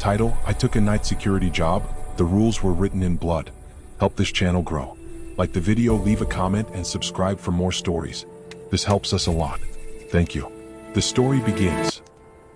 Title: I took a night security job. The rules were written in blood. Help this channel grow. Like the video, leave a comment, and subscribe for more stories. This helps us a lot. Thank you. The story begins.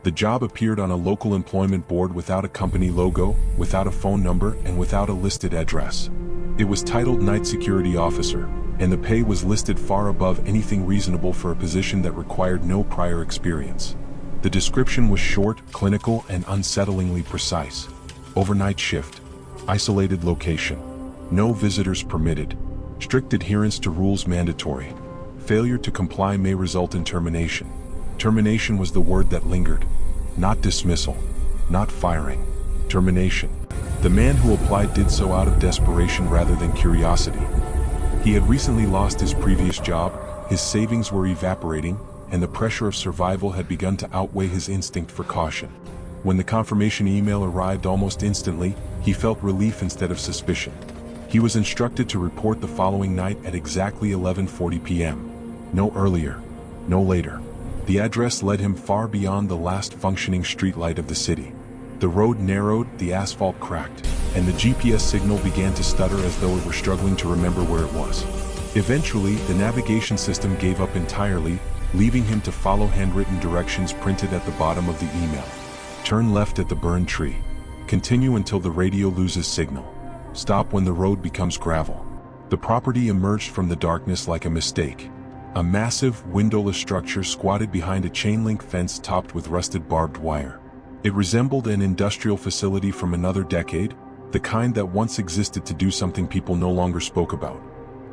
The job appeared on a local employment board without a company logo, without a phone number, and without a listed address. It was titled Night Security Officer, and the pay was listed far above anything reasonable for a position that required no prior experience. The description was short, clinical, and unsettlingly precise. Overnight shift. Isolated location. No visitors permitted. Strict adherence to rules mandatory. Failure to comply may result in termination. Termination was the word that lingered. Not dismissal. Not firing. Termination. The man who applied did so out of desperation rather than curiosity. He had recently lost his previous job, his savings were evaporating, and the pressure of survival had begun to outweigh his instinct for caution. When the confirmation email arrived almost instantly, he felt relief instead of suspicion. He was instructed to report the following night at exactly 11:40 p.m. No earlier, no later. The address led him far beyond the last functioning streetlight of the city. The road narrowed, the asphalt cracked, and the GPS signal began to stutter as though it were struggling to remember where it was. Eventually, the navigation system gave up entirely, leaving him to follow handwritten directions printed at the bottom of the email. Turn left at the burned tree. Continue until the radio loses signal. Stop when the road becomes gravel. The property emerged from the darkness like a mistake. A massive, windowless structure squatted behind a chain-link fence topped with rusted barbed wire. It resembled an industrial facility from another decade, the kind that once existed to do something people no longer spoke about.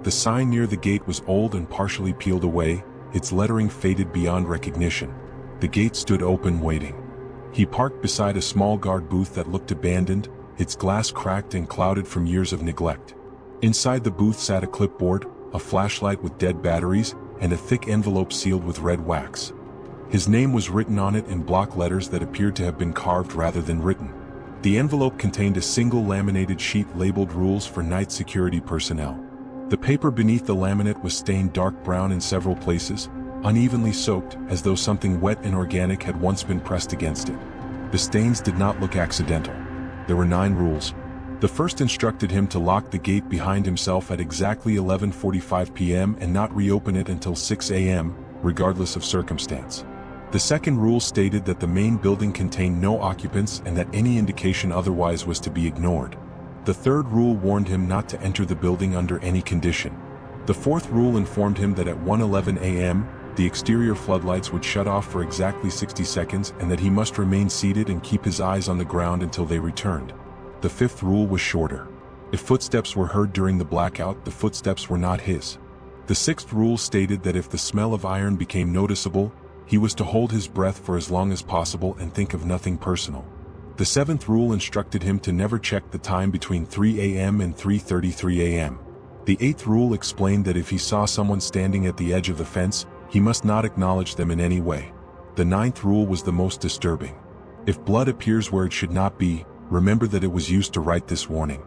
The sign near the gate was old and partially peeled away, its lettering faded beyond recognition. The gate stood open, waiting. He parked beside a small guard booth that looked abandoned, its glass cracked and clouded from years of neglect. Inside the booth sat a clipboard, a flashlight with dead batteries, and a thick envelope sealed with red wax. His name was written on it in block letters that appeared to have been carved rather than written. The envelope contained a single laminated sheet labeled Rules for Night Security Personnel. The paper beneath the laminate was stained dark brown in several places, unevenly soaked, as though something wet and organic had once been pressed against it. The stains did not look accidental. There were 9 rules. The first instructed him to lock the gate behind himself at exactly 11:45 p.m. and not reopen it until 6 a.m., regardless of circumstance. The second rule stated that the main building contained no occupants and that any indication otherwise was to be ignored. The third rule warned him not to enter the building under any condition. The fourth rule informed him that at 1:11 a.m., the exterior floodlights would shut off for exactly 60 seconds and that he must remain seated and keep his eyes on the ground until they returned. The fifth rule was shorter. If footsteps were heard during the blackout, the footsteps were not his. The sixth rule stated that if the smell of iron became noticeable, he was to hold his breath for as long as possible and think of nothing personal. The seventh rule instructed him to never check the time between 3 a.m. and 3:33 a.m. The eighth rule explained that if he saw someone standing at the edge of the fence, he must not acknowledge them in any way. The ninth rule was the most disturbing. If blood appears where it should not be, remember that it was used to write this warning.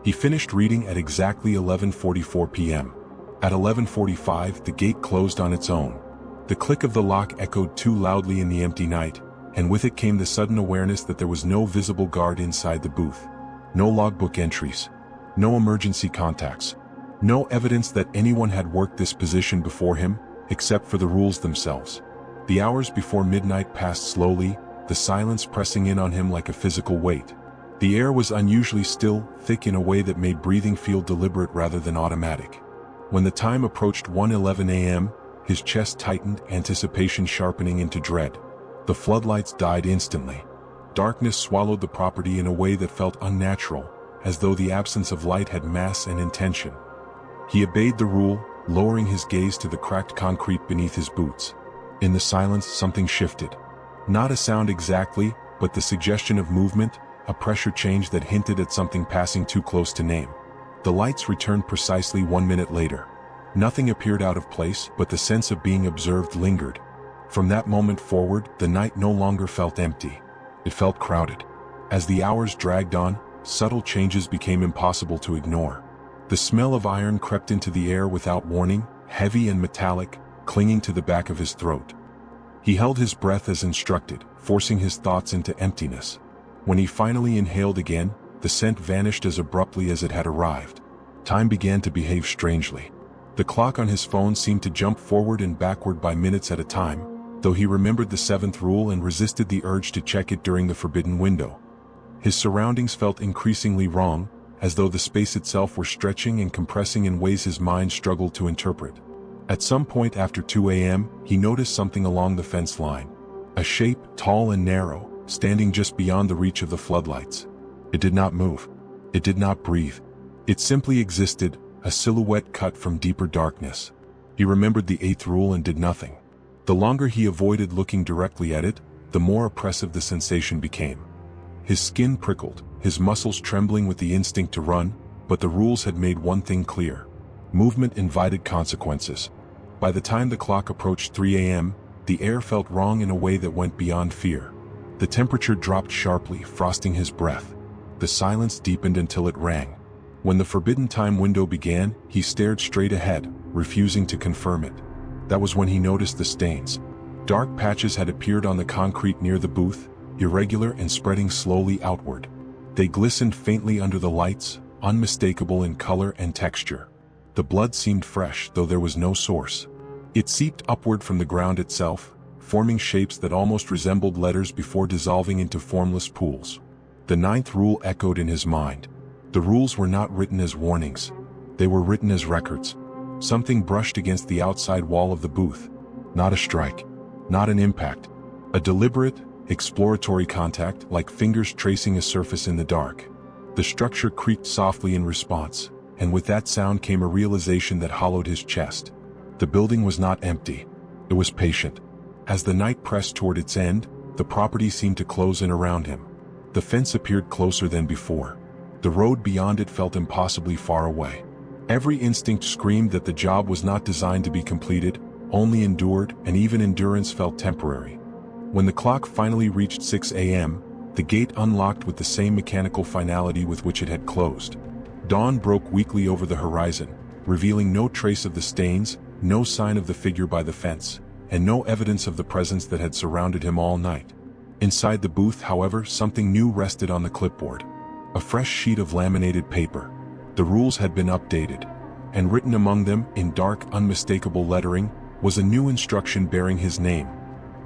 He finished reading at exactly 11:44 p.m. At 11:45, the gate closed on its own. The click of the lock echoed too loudly in the empty night, and with it came the sudden awareness that there was no visible guard inside the booth. No logbook entries. No emergency contacts. No evidence that anyone had worked this position before him, except for the rules themselves. The hours before midnight passed slowly, the silence pressing in on him like a physical weight. The air was unusually still, thick in a way that made breathing feel deliberate rather than automatic. When the time approached 1:11 a.m., his chest tightened, anticipation sharpening into dread. The floodlights died instantly. Darkness swallowed the property in a way that felt unnatural, as though the absence of light had mass and intention. He obeyed the rule, lowering his gaze to the cracked concrete beneath his boots. In the silence, something shifted. Not a sound exactly, but the suggestion of movement, a pressure change that hinted at something passing too close to name. The lights returned precisely 1 minute later. Nothing appeared out of place, but the sense of being observed lingered. From that moment forward, the night no longer felt empty. It felt crowded. As the hours dragged on, subtle changes became impossible to ignore. The smell of iron crept into the air without warning, heavy and metallic, clinging to the back of his throat. He held his breath as instructed, forcing his thoughts into emptiness. When he finally inhaled again, the scent vanished as abruptly as it had arrived. Time began to behave strangely. The clock on his phone seemed to jump forward and backward by minutes at a time, though he remembered the seventh rule and resisted the urge to check it during the forbidden window. His surroundings felt increasingly wrong, as though the space itself were stretching and compressing in ways his mind struggled to interpret. At some point after 2 a.m., he noticed something along the fence line. A shape, tall and narrow, standing just beyond the reach of the floodlights. It did not move. It did not breathe. It simply existed, a silhouette cut from deeper darkness. He remembered the eighth rule and did nothing. The longer he avoided looking directly at it, the more oppressive the sensation became. His skin prickled, his muscles trembling with the instinct to run, but the rules had made one thing clear. Movement invited consequences. By the time the clock approached 3 a.m., the air felt wrong in a way that went beyond fear. The temperature dropped sharply, frosting his breath. The silence deepened until it rang. When the forbidden time window began, he stared straight ahead, refusing to confirm it. That was when he noticed the stains. Dark patches had appeared on the concrete near the booth, irregular and spreading slowly outward. They glistened faintly under the lights, unmistakable in color and texture. The blood seemed fresh, though there was no source. It seeped upward from the ground itself, forming shapes that almost resembled letters before dissolving into formless pools. The ninth rule echoed in his mind. The rules were not written as warnings. They were written as records. Something brushed against the outside wall of the booth. Not a strike. Not an impact. A deliberate, exploratory contact, like fingers tracing a surface in the dark. The structure creaked softly in response, and with that sound came a realization that hollowed his chest. The building was not empty. It was patient. As the night pressed toward its end, the property seemed to close in around him. The fence appeared closer than before. The road beyond it felt impossibly far away. Every instinct screamed that the job was not designed to be completed, only endured, and even endurance felt temporary. When the clock finally reached 6 a.m., the gate unlocked with the same mechanical finality with which it had closed. Dawn broke weakly over the horizon, revealing no trace of the stains, no sign of the figure by the fence, and no evidence of the presence that had surrounded him all night. Inside the booth, however, something new rested on the clipboard. A fresh sheet of laminated paper. The rules had been updated, and written among them, in dark, unmistakable lettering, was a new instruction bearing his name.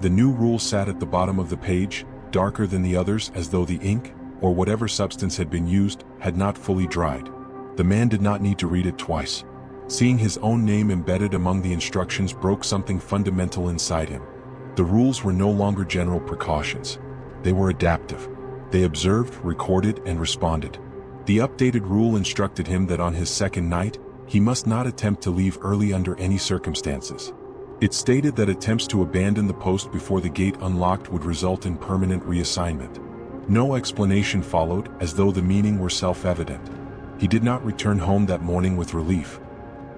The new rule sat at the bottom of the page, darker than the others, as though the ink, or whatever substance had been used, had not fully dried. The man did not need to read it twice. Seeing his own name embedded among the instructions broke something fundamental inside him. The rules were no longer general precautions. They were adaptive. They observed, recorded, and responded. The updated rule instructed him that on his second night, he must not attempt to leave early under any circumstances. It stated that attempts to abandon the post before the gate unlocked would result in permanent reassignment. No explanation followed, as though the meaning were self-evident. He did not return home that morning with relief.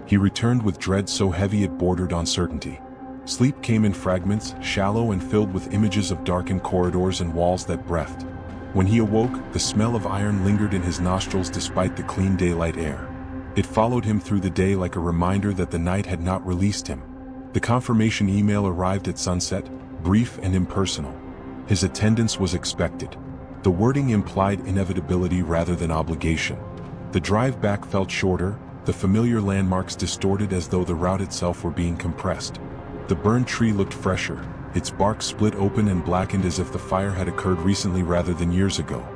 He returned with dread so heavy it bordered on certainty. Sleep came in fragments, shallow and filled with images of darkened corridors and walls that breathed. When he awoke, the smell of iron lingered in his nostrils despite the clean daylight air. It followed him through the day like a reminder that the night had not released him. The confirmation email arrived at sunset, brief and impersonal. His attendance was expected. The wording implied inevitability rather than obligation. The drive back felt shorter, the familiar landmarks distorted as though the route itself were being compressed. The burned tree looked fresher, its bark split open and blackened as if the fire had occurred recently rather than years ago.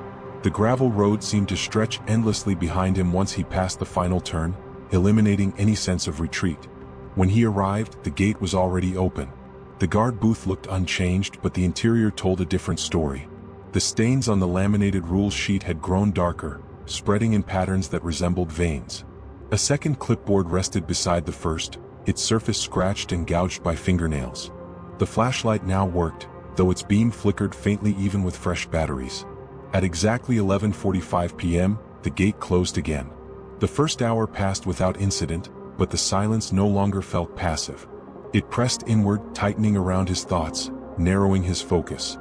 The gravel road seemed to stretch endlessly behind him once he passed the final turn, eliminating any sense of retreat. When he arrived, the gate was already open. The guard booth looked unchanged, but the interior told a different story. The stains on the laminated rules sheet had grown darker, spreading in patterns that resembled veins. A second clipboard rested beside the first, its surface scratched and gouged by fingernails. The flashlight now worked, though its beam flickered faintly even with fresh batteries. At exactly 11:45 p.m., the gate closed again. The first hour passed without incident, but the silence no longer felt passive. It pressed inward, tightening around his thoughts, narrowing his focus.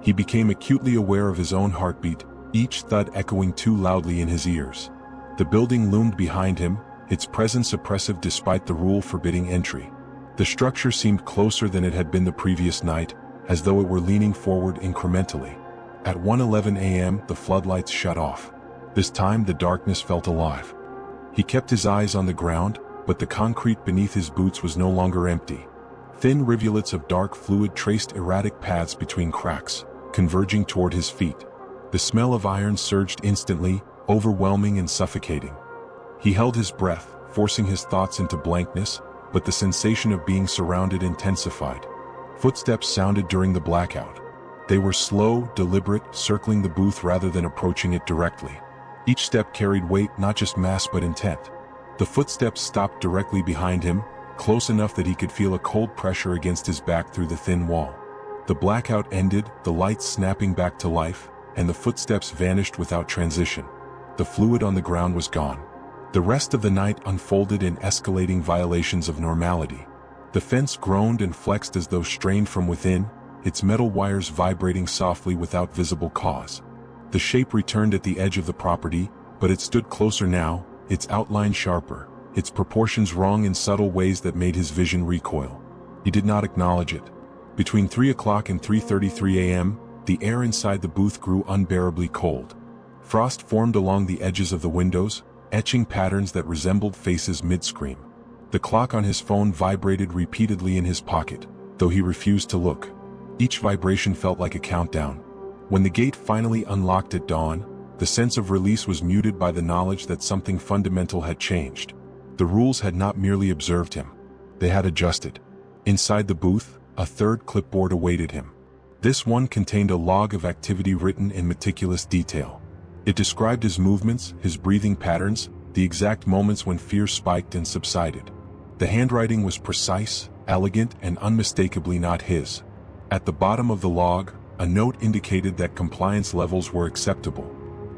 He became acutely aware of his own heartbeat, each thud echoing too loudly in his ears. The building loomed behind him, its presence oppressive despite the rule forbidding entry. The structure seemed closer than it had been the previous night, as though it were leaning forward incrementally. At 1:11 a.m., the floodlights shut off. This time, the darkness felt alive. He kept his eyes on the ground, but the concrete beneath his boots was no longer empty. Thin rivulets of dark fluid traced erratic paths between cracks, converging toward his feet. The smell of iron surged instantly, overwhelming and suffocating. He held his breath, forcing his thoughts into blankness, but the sensation of being surrounded intensified. Footsteps sounded during the blackout. They were slow, deliberate, circling the booth rather than approaching it directly. Each step carried weight, not just mass but intent. The footsteps stopped directly behind him, close enough that he could feel a cold pressure against his back through the thin wall. The blackout ended, the lights snapping back to life, and the footsteps vanished without transition. The fluid on the ground was gone. The rest of the night unfolded in escalating violations of normality. The fence groaned and flexed as though strained from within, its metal wires vibrating softly without visible cause. The shape returned at the edge of the property, but it stood closer now, its outline sharper, its proportions wrong in subtle ways that made his vision recoil. He did not acknowledge it. Between 3 o'clock and 3:33 a.m., the air inside the booth grew unbearably cold. Frost formed along the edges of the windows, etching patterns that resembled faces mid-scream. The clock on his phone vibrated repeatedly in his pocket, though he refused to look. Each vibration felt like a countdown. When the gate finally unlocked at dawn, the sense of release was muted by the knowledge that something fundamental had changed. The rules had not merely observed him. They had adjusted. Inside the booth, a third clipboard awaited him. This one contained a log of activity written in meticulous detail. It described his movements, his breathing patterns, the exact moments when fear spiked and subsided. The handwriting was precise, elegant, and unmistakably not his. At the bottom of the log, a note indicated that compliance levels were acceptable.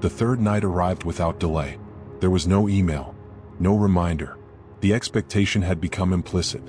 The third night arrived without delay. There was no email, no reminder. The expectation had become implicit.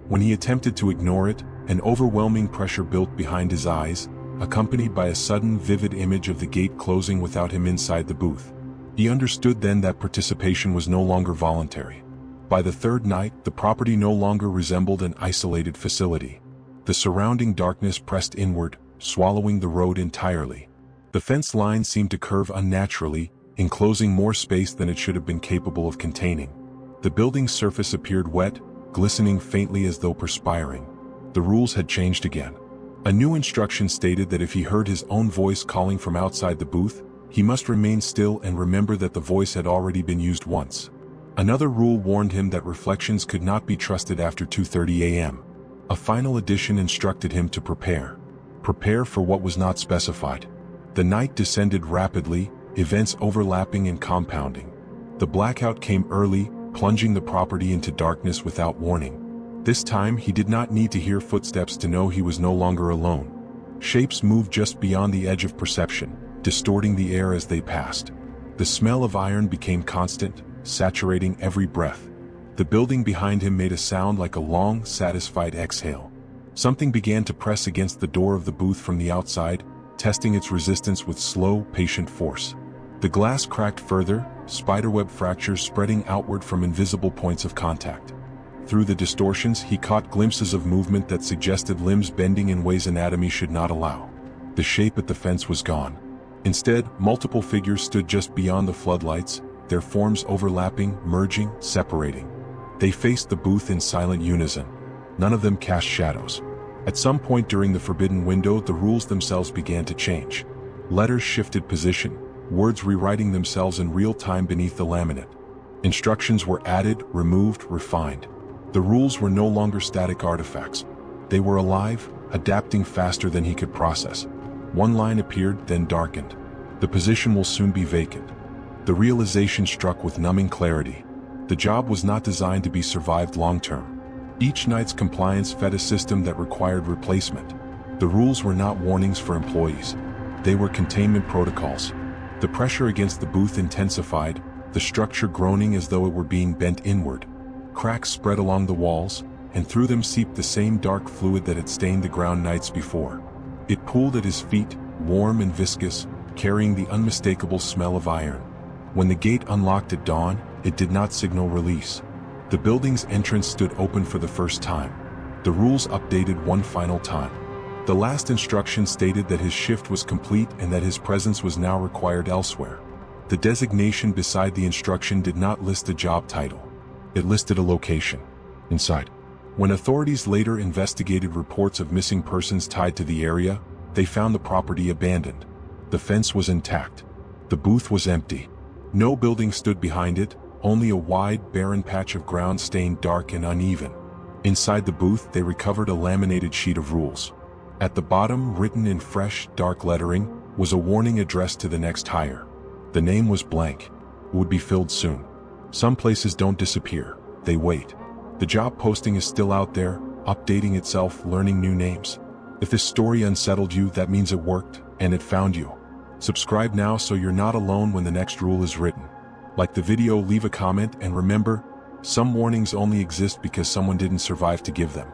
When he attempted to ignore it, an overwhelming pressure built behind his eyes, accompanied by a sudden vivid image of the gate closing without him inside the booth. He understood then that participation was no longer voluntary. By the third night, the property no longer resembled an isolated facility. The surrounding darkness pressed inward, swallowing the road entirely. The fence line seemed to curve unnaturally, enclosing more space than it should have been capable of containing. The building's surface appeared wet, glistening faintly as though perspiring. The rules had changed again. A new instruction stated that if he heard his own voice calling from outside the booth, he must remain still and remember that the voice had already been used once. Another rule warned him that reflections could not be trusted after 2:30 a.m. A final addition instructed him to prepare. Prepare for what was not specified. The night descended rapidly, events overlapping and compounding. The blackout came early, plunging the property into darkness without warning. This time he did not need to hear footsteps to know he was no longer alone. Shapes moved just beyond the edge of perception, distorting the air as they passed. The smell of iron became constant, saturating every breath. The building behind him made a sound like a long, satisfied exhale. Something began to press against the door of the booth from the outside, testing its resistance with slow, patient force. The glass cracked further, spiderweb fractures spreading outward from invisible points of contact. Through the distortions, he caught glimpses of movement that suggested limbs bending in ways anatomy should not allow. The shape at the fence was gone. Instead, multiple figures stood just beyond the floodlights, their forms overlapping, merging, separating. They faced the booth in silent unison. None of them cast shadows. At some point during the forbidden window, the rules themselves began to change. Letters shifted position, words rewriting themselves in real time beneath the laminate. Instructions were added, removed, refined. The rules were no longer static artifacts. They were alive, adapting faster than he could process. One line appeared, then darkened. The position will soon be vacant. The realization struck with numbing clarity. The job was not designed to be survived long-term. Each night's compliance fed a system that required replacement. The rules were not warnings for employees. They were containment protocols. The pressure against the booth intensified, the structure groaning as though it were being bent inward. Cracks spread along the walls, and through them seeped the same dark fluid that had stained the ground nights before. It pooled at his feet, warm and viscous, carrying the unmistakable smell of iron. When the gate unlocked at dawn, it did not signal release. The building's entrance stood open for the first time. The rules updated one final time. The last instruction stated that his shift was complete and that his presence was now required elsewhere. The designation beside the instruction did not list a job title. It listed a location. Inside. When authorities later investigated reports of missing persons tied to the area, they found the property abandoned. The fence was intact. The booth was empty. No building stood behind it, only a wide, barren patch of ground stained dark and uneven. Inside the booth, they recovered a laminated sheet of rules. At the bottom, written in fresh, dark lettering, was a warning addressed to the next hire. The name was blank. It would be filled soon. Some places don't disappear, they wait. The job posting is still out there, updating itself, learning new names. If this story unsettled you, that means it worked, and it found you. Subscribe now so you're not alone when the next rule is written. Like the video, leave a comment, and remember, some warnings only exist because someone didn't survive to give them.